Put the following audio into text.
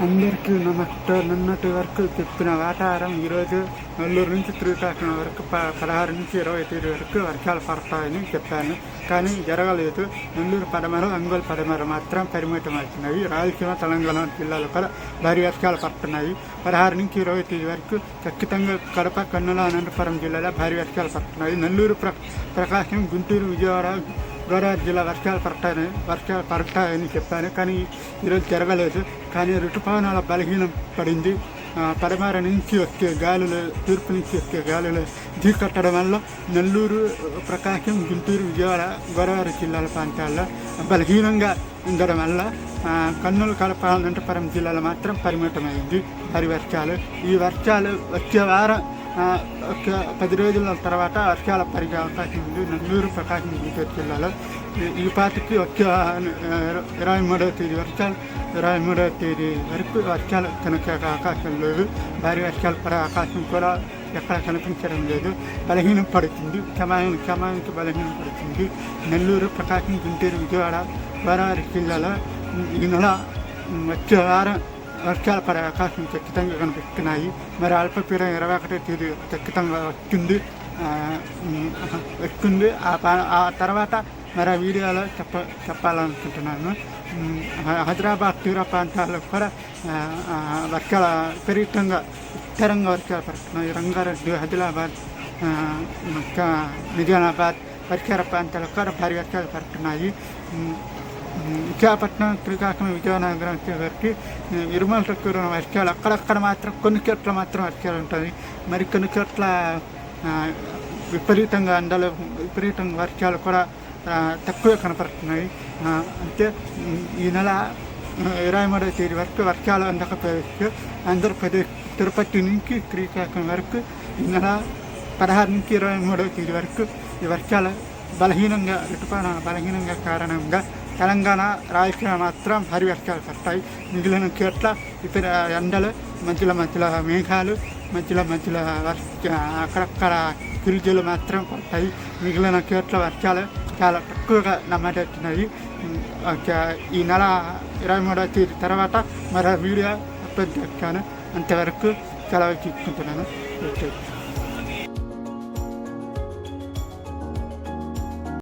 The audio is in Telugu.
అందరికీ నమస్తే. నిన్నటి వరకు చెప్పిన వాతావరణం ఈరోజు నెల్లూరు నుంచి శ్రీకాకుళం వరకు 16 నుంచి 20 తేదీ వరకు వర్షాలు పడతాయని చెప్పాను. కానీ జరగలేదు. నెల్లూరు పడమర, ఒంగోలు పడమర మాత్రం పరిమితం అవుతున్నాయి. రాయలసీమ, తెలంగాణ జిల్లాలో కూడా భారీ వర్షాలు పడుతున్నాయి. 16 నుంచి 20 తేదీ వరకు ఖచ్చితంగా కడప, కర్నూలు, అనంతపురం జిల్లాలో భారీ వర్షాలు పడుతున్నాయి. నెల్లూరు, ప్రకాశం, గుంటూరు, విజయవాడ, గోదావరి జిల్లా వర్షాలు పడతాయని చెప్పాను. కానీ ఈరోజు జరగలేదు. కానీ ఋతుపవనాల బలహీనం పడింది. పడమర నుంచి వచ్చే గాలులు, తూర్పు నుంచి వచ్చే గాలులు ఢీకొట్టడం వల్ల నెల్లూరు, ప్రకాశం, గుంటూరు, విజయవాడ, గోదావరి జిల్లాల ప్రాంతాల్లో బలహీనంగా ఉండడం వల్ల కర్నూలు, కడప, అనంతపురం జిల్లాలో మాత్రం పరిమితమైంది భారీ వర్షాలు. ఈ వర్షాలు వచ్చే వారం ఒక 10 రోజుల తర్వాత వర్షాలు పడిగే అవకాశం ఉంది నెల్లూరు, ప్రకాశం, గుంటూరు జిల్లాలో. ఈ పాటికి వచ్చే 23వ తేదీ వర్షాలు, 23వ తేదీ వరకు వర్షాలు కనుక అవకాశం లేదు. భారీ వర్షాలు పడే అవకాశం కూడా ఎక్కడ కనిపించడం లేదు. బలహీనం పడుతుంది, సమయానికి బలహీనం పడుతుంది. నెల్లూరు, ప్రకాశం, గుంటూరు, విజయవాడ, గోదావరి జిల్లాలో ఈ నెల వచ్చే వారం వర్షాలు పడే అవకాశం ఖచ్చితంగా కనిపిస్తున్నాయి. మరి అల్పపీడనం 21వ తేదీ ఖచ్చితంగా వస్తుంది. ఆ తర్వాత మరి ఆ వీడియోలో చెప్పాలనుకుంటున్నాను. హైదరాబాద్ తీర ప్రాంతాల్లో కూడా వర్షాలు విపరీతంగా స్థిరంగా వర్షాలు పడుతున్నాయి. రంగారెడ్డి, ఆదిలాబాద్, నిజామాబాద్ పరిసర ప్రాంతాల్లో కూడా భారీ వర్షాలు పడుతున్నాయి. విశాఖపట్నం, శ్రీకాకుళం, విజయనగరం వచ్చేసరికి ఇరుమల కురిన వర్షాలు అక్కడక్కడ మాత్రం కొన్ని చోట్ల మాత్రం వర్షాలు ఉంటాయి. మరి కొన్ని చోట్ల విపరీతంగా వర్షాలు కూడా తక్కువ కనపడుతున్నాయి. అంటే ఈ నెల 23వ తేదీ వరకు వర్షాలు అందకపోవచ్చు. ఆంధ్రప్రదేశ్ తిరుపతి నుంచి శ్రీకాకుళం వరకు ఈ నెల 16 నుంచి 23వ తేదీ వరకు ఈ వర్షాలు బలహీనంగా కారణంగా తెలంగాణ, రాయలసీమ మాత్రం భారీ వర్షాలు పడతాయి. మిగిలిన చోట్ల ఇతర ఎండలు, మధ్యలో మేఘాలు, మధ్యలో అక్కడక్కడ గిరిజలు మాత్రం పడతాయి. మిగిలిన చోట్ల వర్షాలు చాలా తక్కువగా నమోదవుతున్నాయి. ఈ నెల 23వ తేదీ తర్వాత మరో వీడియో అప్లోడ్ చేస్తాను. అంతవరకు సెలవు తీసుకుంటున్నాను.